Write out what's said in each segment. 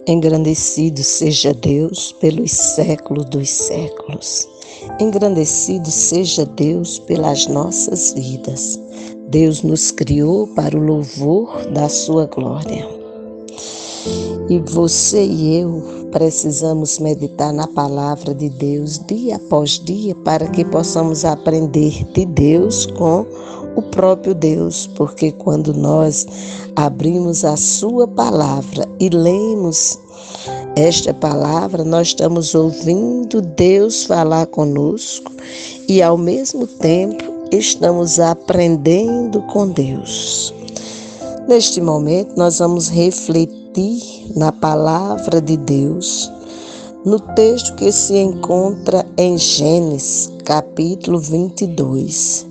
Engrandecido seja Deus pelos séculos dos séculos. Engrandecido seja Deus pelas nossas vidas. Deus nos criou para o louvor da sua glória. E você e eu precisamos meditar na palavra de Deus dia após dia para que possamos aprender de Deus com o próprio Deus, porque quando nós abrimos a sua palavra e lemos esta palavra, nós estamos ouvindo Deus falar conosco e ao mesmo tempo estamos aprendendo com Deus. Neste momento nós vamos refletir na palavra de Deus, no texto que se encontra em Gênesis, capítulo 22,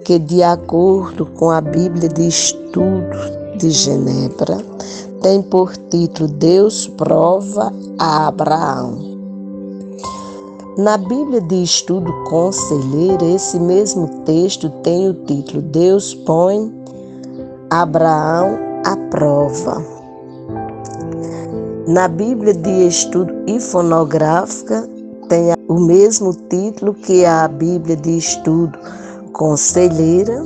que de acordo com a Bíblia de Estudo de Genebra, tem por título Deus prova a Abraão. Na Bíblia de Estudo Conselheiro, esse mesmo texto tem o título Deus põe Abraão à prova. Na Bíblia de Estudo Iconográfica tem o mesmo título que a Bíblia de Estudo Conselheira,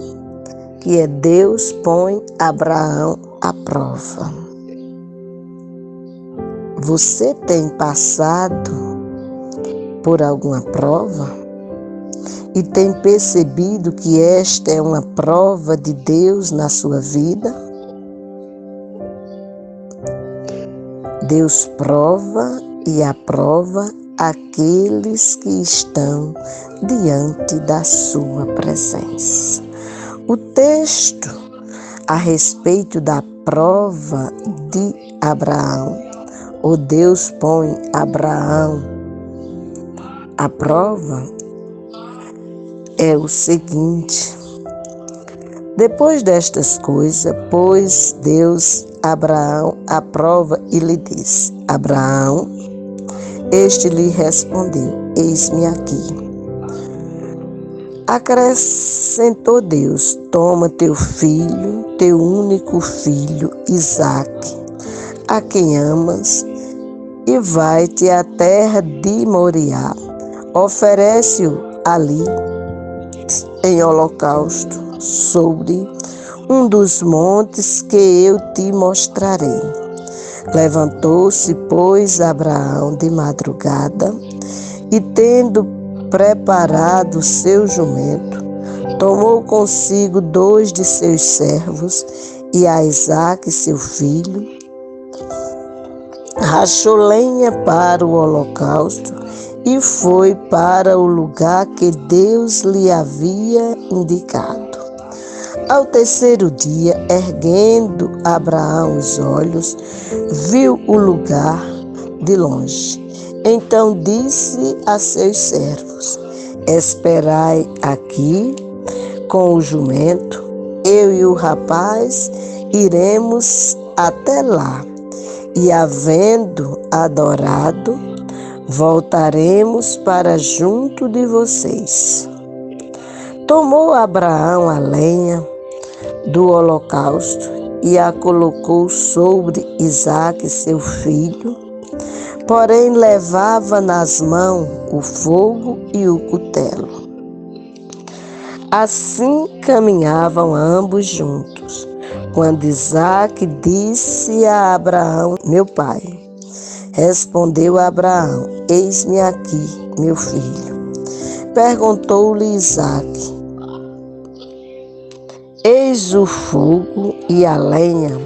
que é Deus põe Abraão à prova. Você tem passado por alguma prova e tem percebido que esta é uma prova de Deus na sua vida? Deus prova e aprova aqueles que estão diante da sua presença. O texto a respeito da prova de Abraão, ou Deus põe Abraão à prova, é o seguinte: depois destas coisas, pôs Deus Abraão à prova e lhe disse: Abraão, este lhe respondeu: eis-me aqui. Acrescentou Deus: toma teu filho, teu único filho, Isaque, a quem amas, e vai-te à terra de Moriá. Oferece-o ali em holocausto sobre um dos montes que eu te mostrarei. Levantou-se, pois, Abraão de madrugada, e tendo preparado seu jumento, tomou consigo 2 de seus servos e a Isaque, seu filho, rachou lenha para o holocausto e foi para o lugar que Deus lhe havia indicado. Ao terceiro dia, erguendo Abraão os olhos, viu o lugar de longe. Então disse a seus servos: esperai aqui com o jumento, eu e o rapaz iremos até lá, e havendo adorado, voltaremos para junto de vocês. Tomou Abraão a lenha do holocausto e a colocou sobre Isaque, seu filho, porém levava nas mãos o fogo e o cutelo. Assim caminhavam ambos juntos, quando Isaque disse a Abraão: meu pai. Respondeu Abraão: eis-me aqui, meu filho. Perguntou-lhe Isaque: eis o fogo e a lenha,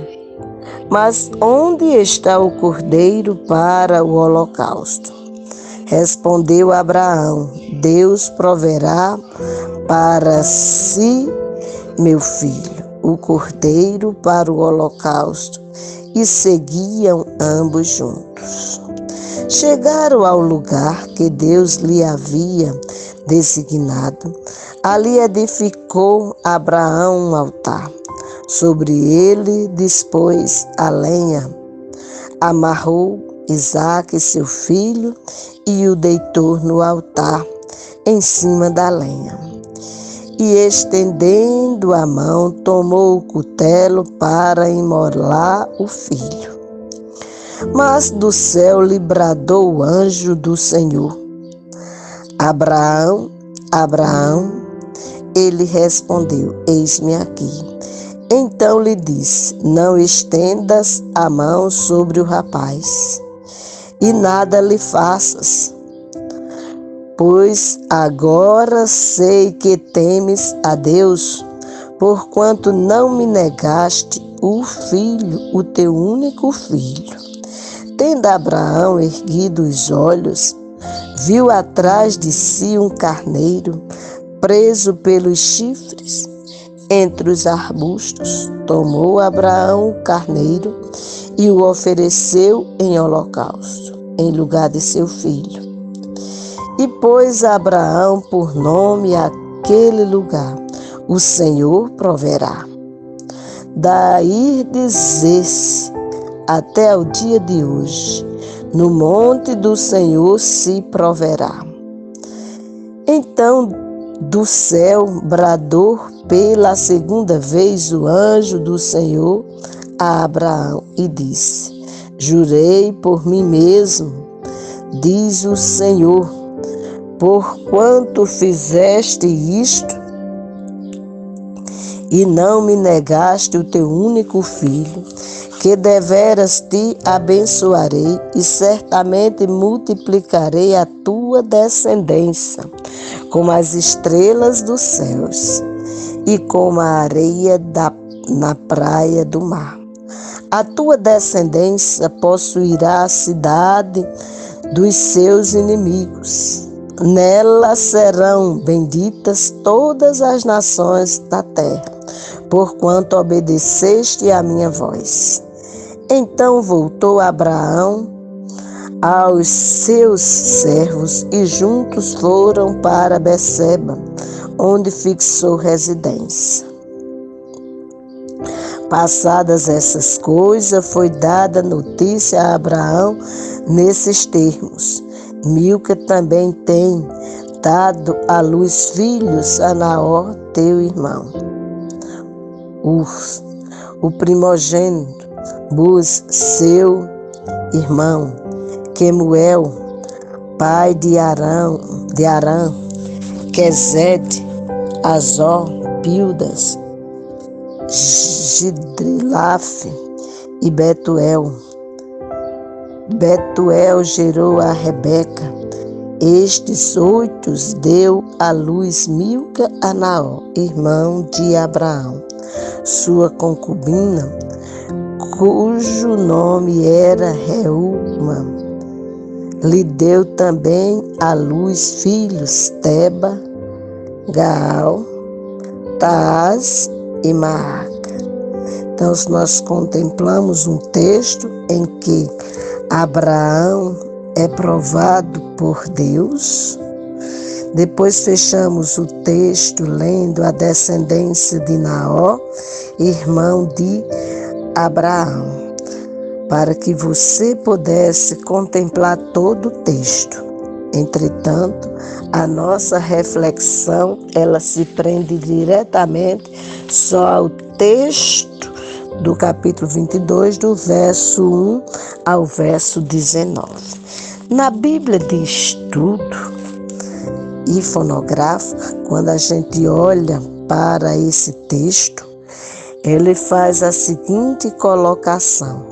mas onde está o cordeiro para o holocausto? Respondeu Abraão: Deus proverá para si, meu filho, o cordeiro para o holocausto. E seguiam ambos juntos. Chegaram ao lugar que Deus lhe havia designado. Ali edificou Abraão um altar. Sobre ele dispôs a lenha, amarrou Isaque, seu filho, e o deitou no altar, em cima da lenha. E estendendo a mão, tomou o cutelo para imolar o filho. Mas do céu lhe bradou o anjo do Senhor: Abraão, Abraão. Ele respondeu: Eis-me aqui. Então lhe disse: Não estendas a mão sobre o rapaz, e nada lhe faças, pois agora sei que temes a Deus, porquanto não me negaste o filho, o teu único filho. Tendo Abraão erguido os olhos, viu atrás de si um carneiro, preso pelos chifres entre os arbustos. Tomou Abraão o carneiro e o ofereceu em holocausto, em lugar de seu filho. E pôs Abraão por nome àquele lugar: O Senhor proverá. Daí dizer-se até o dia de hoje: No monte do Senhor se proverá. Então do céu bradou pela segunda vez o anjo do Senhor a Abraão e disse: Jurei por mim mesmo, diz o Senhor, porquanto fizeste isto e não me negaste o teu único filho, que deveras te abençoarei e certamente multiplicarei a tua descendência como as estrelas dos céus e como a areia na praia do mar. A tua descendência possuirá a cidade dos seus inimigos. Nela serão benditas todas as nações da terra, porquanto obedeceste à minha voz. Então voltou Abraão aos seus servos e juntos foram para Beceba, onde fixou residência. Passadas essas coisas, foi dada notícia a Abraão nesses termos: Milca também tem dado à luz filhos a Naor, teu irmão. O primogênito, Buz, seu irmão, Quemuel, pai de Arã, Quezede, Azor, Pildas, Gidrilafe e Betuel. Betuel gerou a Rebeca. Estes 8 deu à luz Milca a Naor, irmão de Abraão, sua concubina, cujo nome era Reúma. Lhe deu também à luz filhos Teba, Gaal, Taás e Maaca. Então, nós contemplamos um texto em que Abraão é provado por Deus. Depois fechamos o texto lendo a descendência de Naor, irmão de Abraão, para que você pudesse contemplar todo o texto. Entretanto, a nossa reflexão, ela se prende diretamente só ao texto do capítulo 22, do verso 1 ao verso 19. Na Bíblia de estudo e fonográfica, quando a gente olha para esse texto, ele faz a seguinte colocação: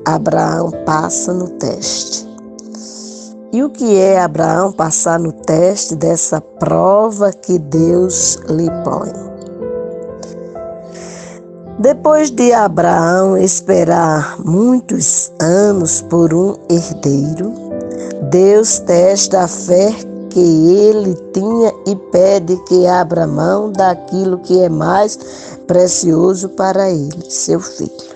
Abraão passa no teste. E o que é Abraão passar no teste dessa prova que Deus lhe põe? Depois de Abraão esperar muitos anos por um herdeiro, Deus testa a fé que ele tinha e pede que abra mão daquilo que é mais precioso para ele, seu filho.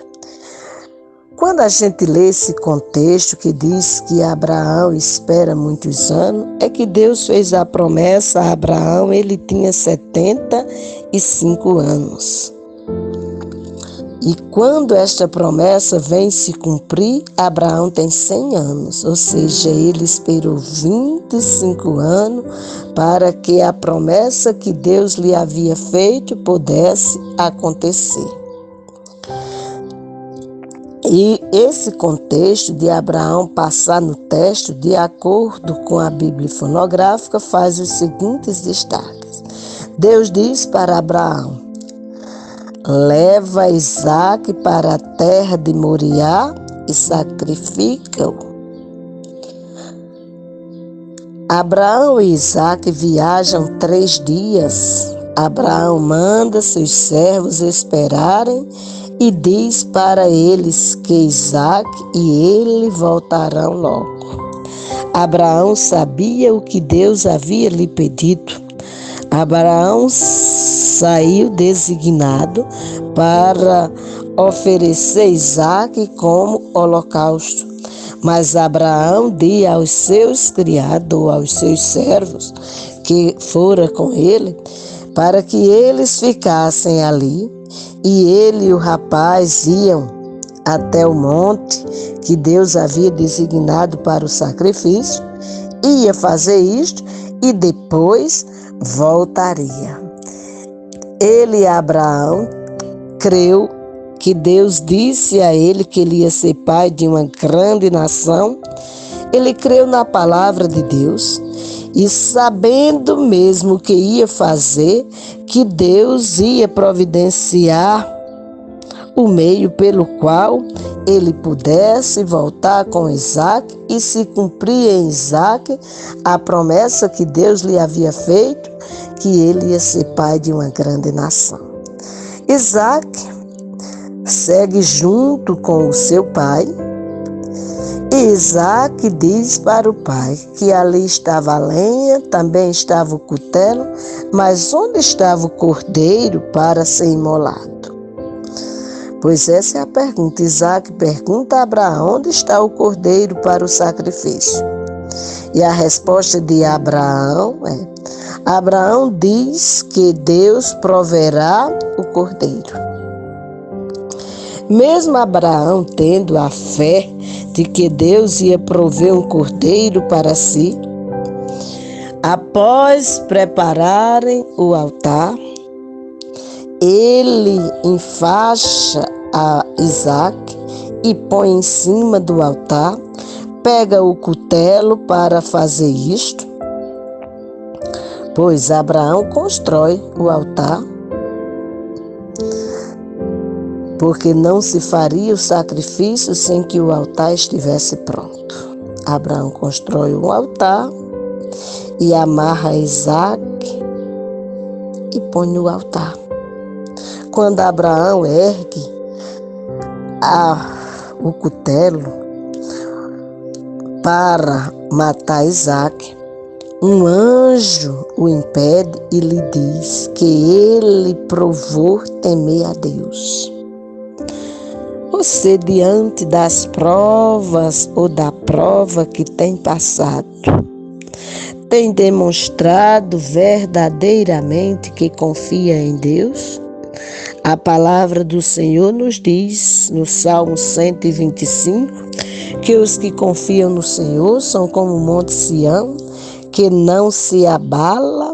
Quando a gente lê esse contexto que diz que Abraão espera muitos anos, é que Deus fez a promessa a Abraão, ele tinha 75 anos. E quando esta promessa vem se cumprir, Abraão tem 100 anos, ou seja, ele esperou 25 anos para que a promessa que Deus lhe havia feito pudesse acontecer. E esse contexto de Abraão passar no teste, de acordo com a Bíblia fonográfica, faz os seguintes destaques. Deus diz para Abraão: leva Isaque para a terra de Moriá e sacrifica-o. Abraão e Isaque viajam 3 dias. Abraão manda seus servos esperarem e diz para eles que Isaque e ele voltarão logo. Abraão sabia o que Deus havia lhe pedido. Abraão saiu designado para oferecer Isaque como holocausto. Mas Abraão disse aos seus criados, aos seus servos, que fora com ele, para que eles ficassem ali, e ele e o rapaz iam até o monte que Deus havia designado para o sacrifício, ia fazer isto e depois voltaria. Ele, Abraão, creu que Deus disse a ele que ele ia ser pai de uma grande nação. Ele creu na palavra de Deus e, sabendo mesmo o que ia fazer, que Deus ia providenciar o meio pelo qual ele pudesse voltar com Isaque e se cumprir em Isaque a promessa que Deus lhe havia feito, que ele ia ser pai de uma grande nação. Isaque segue junto com o seu pai. Isaque diz para o pai que ali estava a lenha, também estava o cutelo, mas onde estava o cordeiro para ser imolado? Pois essa é a pergunta. Isaque pergunta a Abraão: onde está o cordeiro para o sacrifício? E a resposta de Abraão é: Abraão diz que Deus proverá o cordeiro. Mesmo Abraão tendo a fé de que Deus ia prover um cordeiro para si, após prepararem o altar, ele enfaixa a Isaque e põe em cima do altar, pega o cutelo para fazer isto, pois Abraão constrói o altar, porque não se faria o sacrifício sem que o altar estivesse pronto. Abraão constrói um altar e amarra Isaque e põe no altar. Quando Abraão ergue o cutelo para matar Isaque, um anjo o impede e lhe diz que ele provou temer a Deus. Você, diante das provas ou da prova que tem passado, tem demonstrado verdadeiramente que confia em Deus? A palavra do Senhor nos diz, no Salmo 125, que os que confiam no Senhor são como o monte Sião, que não se abala,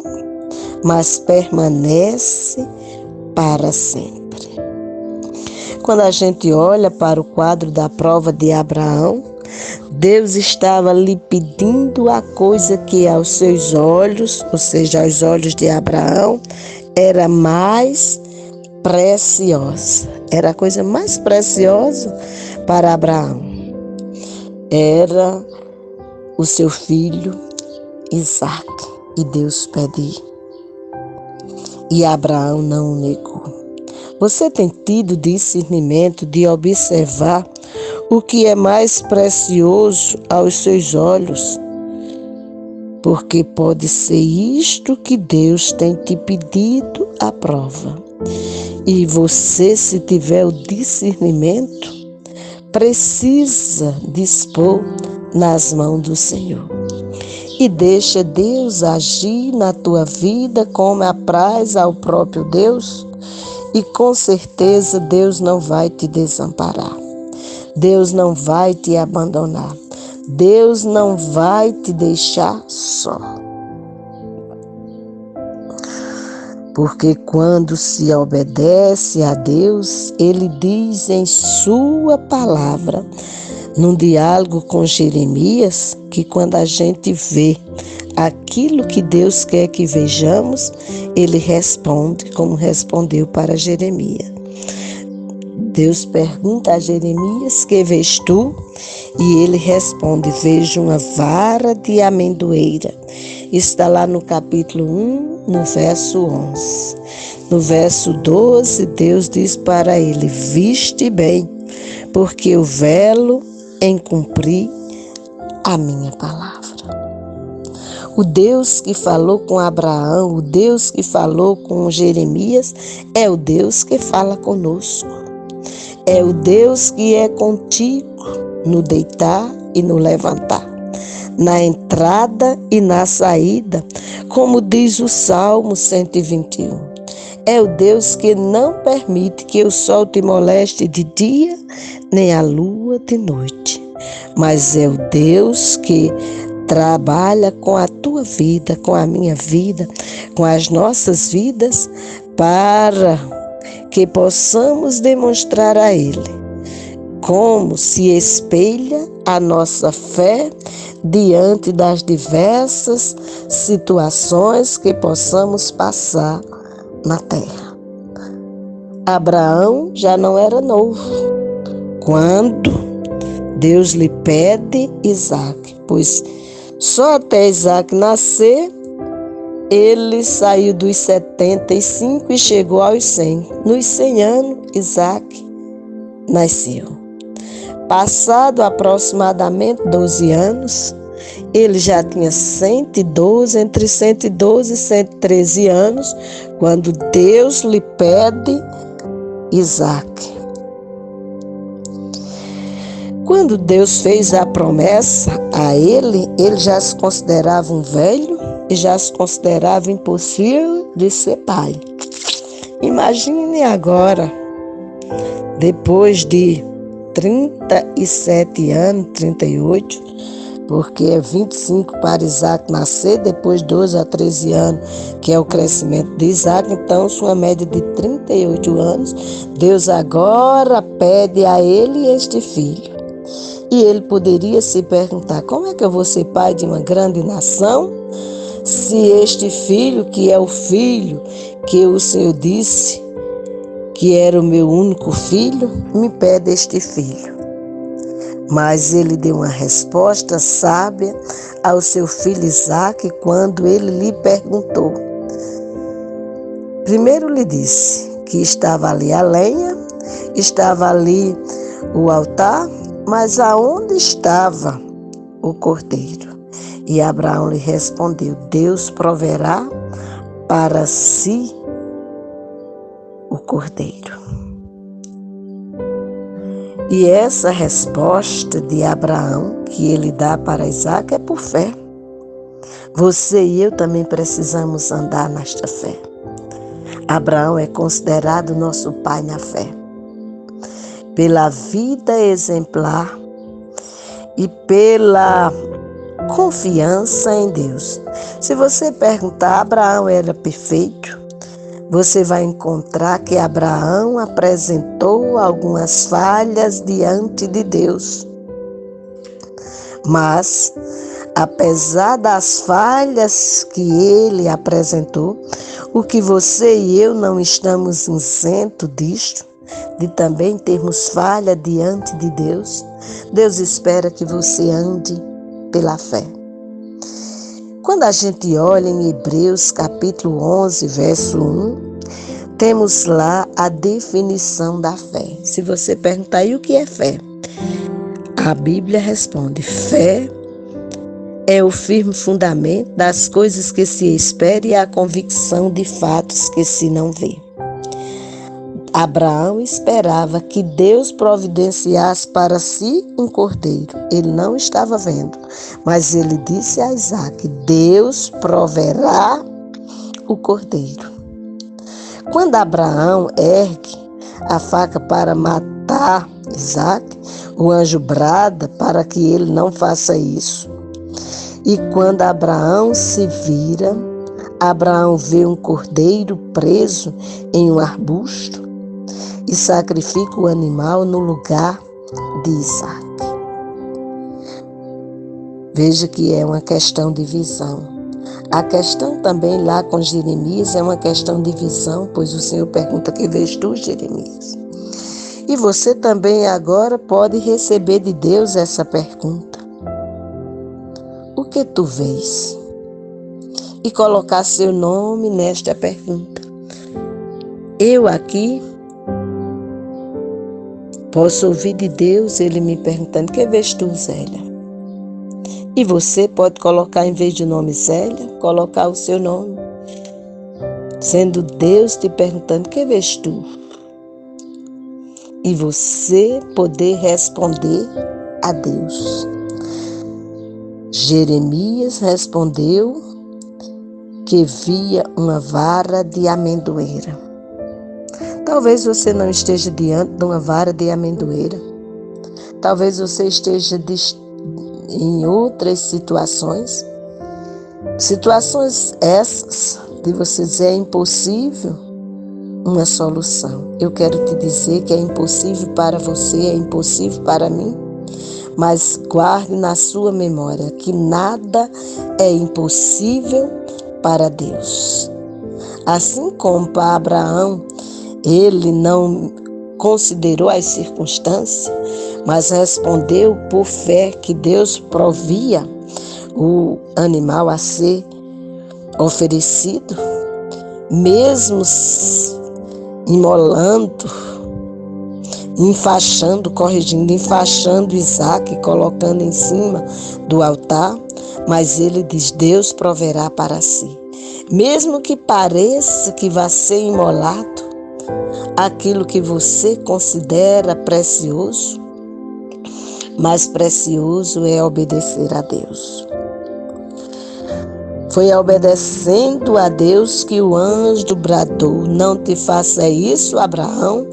mas permanece para sempre. Quando a gente olha para o quadro da prova de Abraão, Deus estava lhe pedindo a coisa que aos seus olhos, ou seja, aos olhos de Abraão, era mais preciosa. Era a coisa mais preciosa para Abraão. Era o seu filho Isaque. E Deus pediu. E Abraão não o negou. Você tem tido discernimento de observar o que é mais precioso aos seus olhos? Porque pode ser isto que Deus tem te pedido à prova. E você, se tiver o discernimento, precisa dispor nas mãos do Senhor. E deixa Deus agir na tua vida como apraz ao próprio Deus. E com certeza Deus não vai te desamparar. Deus não vai te abandonar. Deus não vai te deixar só. porque quando se obedece a Deus, Ele diz em sua palavra, num diálogo com Jeremias, que quando a gente vê aquilo que Deus quer que vejamos, Ele responde como respondeu para Jeremias. Deus pergunta a Jeremias: que vês tu? E ele responde: vejo uma vara de amendoeira. Está lá no capítulo 1, no verso 11. No verso 12, Deus diz para ele: viste bem, porque eu velo em cumprir a minha palavra. O Deus que falou com Abraão, o Deus que falou com Jeremias, é o Deus que fala conosco. É o Deus que é contigo no deitar e no levantar, na entrada e na saída, como diz o Salmo 121. É o Deus que não permite que o sol te moleste de dia, nem a lua de noite. Mas é o Deus que trabalha com a tua vida, com a minha vida, com as nossas vidas, para que possamos demonstrar a Ele como se espelha a nossa fé diante das diversas situações que possamos passar na terra. Abraão já não era novo quando Deus lhe pede Isaque, pois só até Isaque nascer, ele saiu dos 75 e chegou aos 100. Nos 100 anos, Isaque nasceu. Passado aproximadamente 12 anos, ele já tinha 112, entre 112 e 113 anos, quando Deus lhe pede Isaque. Quando Deus fez a promessa a ele já se considerava um velho e já se considerava impossível de ser pai. Imagine agora, depois de 37 anos, 38, porque é 25 para Isaque nascer, depois 12 a 13 anos, que é o crescimento de Isaque, então sua média de 38 anos, Deus agora pede a ele este filho. E ele poderia se perguntar: como é que eu vou ser pai de uma grande nação, se este filho, que é o filho que o Senhor disse que era o meu único filho, me pede este filho? Mas ele deu uma resposta sábia ao seu filho Isaque quando ele lhe perguntou. Primeiro lhe disse que estava ali a lenha, estava ali o altar, mas aonde estava o cordeiro? E Abraão lhe respondeu: Deus proverá para si o cordeiro. E essa resposta de Abraão que ele dá para Isaque é por fé. Você e eu também precisamos andar nesta fé. Abraão é considerado nosso pai na fé, pela vida exemplar e pela confiança em Deus. Se você perguntar, Abraão era perfeito? Você vai encontrar que Abraão apresentou algumas falhas diante de Deus. Mas, apesar das falhas que ele apresentou, o que você e eu não estamos isentos disto, de também termos falha diante de Deus, Deus espera que você ande pela fé. Quando a gente olha em Hebreus capítulo 11, verso 1, temos lá a definição da fé. Se você perguntar, e o que é fé? A Bíblia responde: fé é o firme fundamento das coisas que se espera e a convicção de fatos que se não vê. Abraão esperava que Deus providenciasse para si um cordeiro. Ele não estava vendo, mas ele disse a Isaque: Deus proverá o cordeiro. Quando Abraão ergue a faca para matar Isaque, o anjo brada para que ele não faça isso. E quando Abraão se vira, Abraão vê um cordeiro preso em um arbusto e sacrifica o animal no lugar de Isaac. Veja que é uma questão de visão. A questão também lá com Jeremias é uma questão de visão, pois o Senhor pergunta: que vês tu, Jeremias? E você também agora pode receber de Deus essa pergunta: o que tu vês? E colocar seu nome nesta pergunta. Eu aqui posso ouvir de Deus Ele me perguntando: que vês tu, Zélia? E você pode colocar, em vez de nome Zélia, colocar o seu nome, sendo Deus te perguntando: que vês tu? E você poder responder a Deus. Jeremias respondeu que via uma vara de amendoeira. Talvez você não esteja diante de uma vara de amendoeira. Talvez você esteja em outras situações. Situações essas de você dizer: é impossível uma solução. Eu quero te dizer que é impossível para você, é impossível para mim. Mas guarde na sua memória que nada é impossível para Deus. Assim como para Abraão, ele não considerou as circunstâncias, mas respondeu por fé que Deus provia o animal a ser oferecido, mesmo imolando, enfaixando Isaac, colocando em cima do altar, mas ele diz: Deus proverá para si. Mesmo que pareça que vai ser imolado, aquilo que você considera precioso, mais precioso é obedecer a Deus. Foi obedecendo a Deus que o anjo bradou: não te faça isso, Abraão,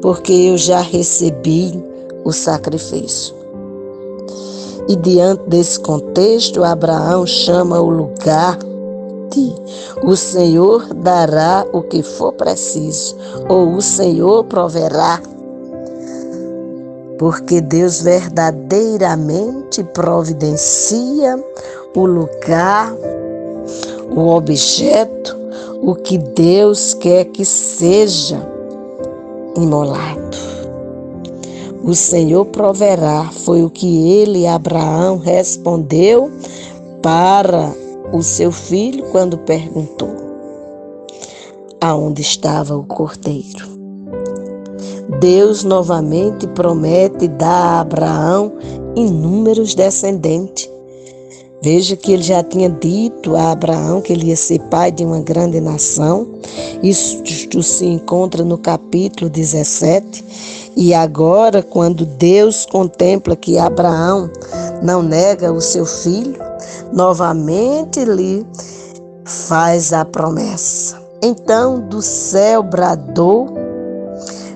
porque eu já recebi o sacrifício. E diante desse contexto, Abraão chama o lugar de: o Senhor dará o que for preciso, ou o Senhor proverá. Porque Deus verdadeiramente providencia o lugar, o objeto, o que Deus quer que seja imolado. O Senhor proverá, foi o que ele, Abraão, respondeu para o seu filho quando perguntou aonde estava o cordeiro. Deus novamente promete dar a Abraão inúmeros descendentes. Veja que ele já tinha dito a Abraão que ele ia ser pai de uma grande nação. Isso se encontra no capítulo 17. E agora, quando Deus contempla que Abraão não nega o seu filho, novamente lhe faz a promessa. Então do céu bradou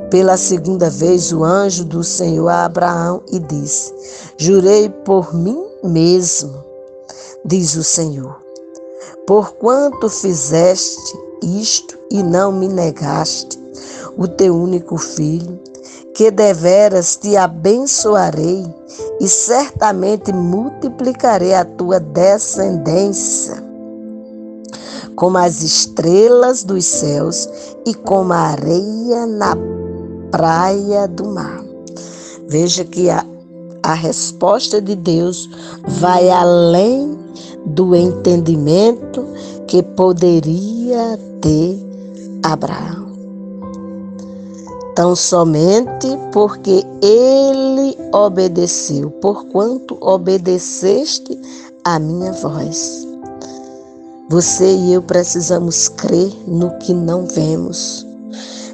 pela segunda vez o anjo do Senhor a Abraão e disse: jurei por mim mesmo, diz o Senhor, porquanto fizeste isto e não me negaste o teu único filho, que deveras te abençoarei e certamente multiplicarei a tua descendência como as estrelas dos céus e como a areia na praia do mar. Veja que a resposta de Deus vai além do entendimento que poderia ter Abraão. Tão somente porque ele obedeceu, porquanto obedeceste a minha voz. Você e eu precisamos crer no que não vemos.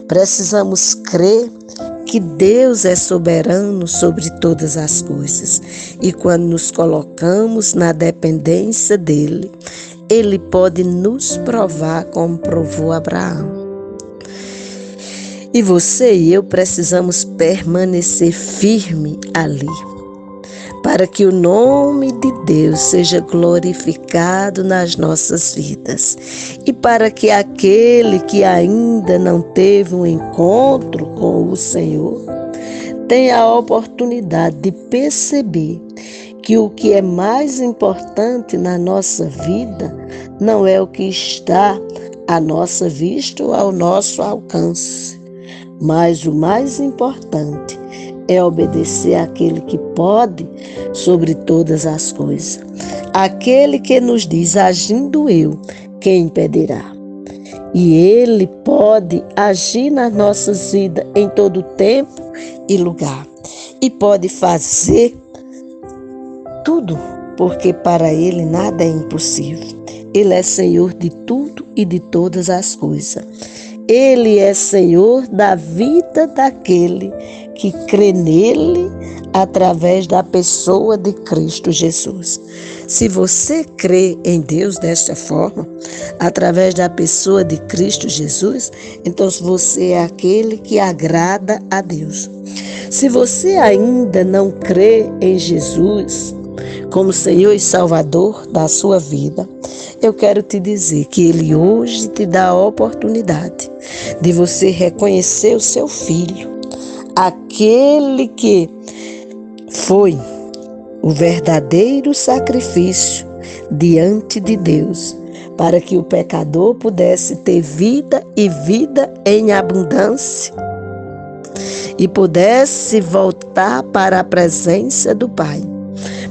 Precisamos crer que Deus é soberano sobre todas as coisas. E quando nos colocamos na dependência dele, ele pode nos provar como provou Abraão. E você e eu precisamos permanecer firme ali. para que o nome de Deus seja glorificado nas nossas vidas e para que aquele que ainda não teve um encontro com o Senhor tenha a oportunidade de perceber que o que é mais importante na nossa vida não é o que está à nossa vista ou ao nosso alcance, mas o mais importante é obedecer àquele que pode sobre todas as coisas. Aquele que nos diz, agindo eu, quem impedirá? E Ele pode agir nas nossas vidas em todo tempo e lugar. E pode fazer tudo, porque para Ele nada é impossível. Ele é Senhor de tudo e de todas as coisas. Ele é Senhor da vida daquele que crê nele através da pessoa de Cristo Jesus. Se você crê em Deus desta forma, através da pessoa de Cristo Jesus, então você é aquele que agrada a Deus. Se você ainda não crê em Jesus como Senhor e Salvador da sua vida, eu quero te dizer que Ele hoje te dá a oportunidade de você reconhecer o seu filho, aquele que foi o verdadeiro sacrifício diante de Deus, para que o pecador pudesse ter vida e vida em abundância e pudesse voltar para a presença do Pai.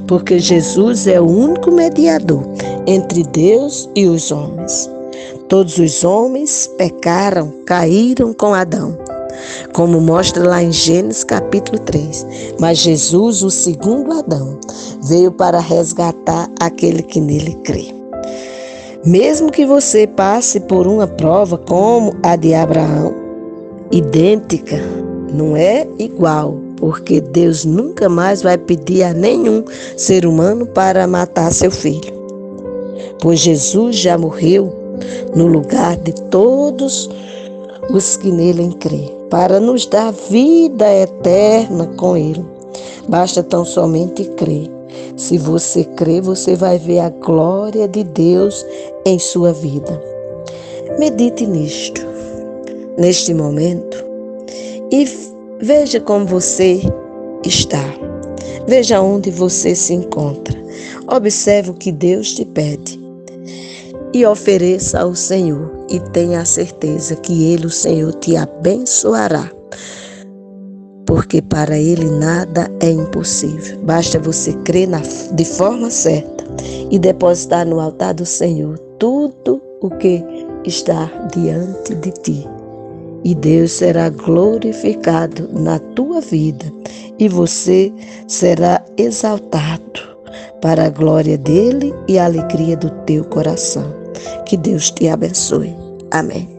Porque Jesus é o único mediador entre Deus e os homens. Todos os homens pecaram, caíram com Adão, como mostra lá em Gênesis capítulo 3. Mas Jesus, o segundo Adão, veio para resgatar aquele que nele crê. Mesmo que você passe por uma prova como a de Abraão, idêntica, não é igual, porque Deus nunca mais vai pedir a nenhum ser humano para matar seu filho. Pois Jesus já morreu no lugar de todos os que nele crê, para nos dar vida eterna com Ele. Basta tão somente crer. Se você crer, você vai ver a glória de Deus em sua vida. Medite nisto, neste momento, e veja como você está. Veja onde você se encontra. Observe o que Deus te pede e ofereça ao Senhor, e tenha a certeza que Ele, o Senhor, te abençoará, porque para Ele nada é impossível. Basta você crer de forma certa e depositar no altar do Senhor tudo o que está diante de ti. E Deus será glorificado na tua vida e você será exaltado para a glória dele e a alegria do teu coração. Que Deus te abençoe. Amém.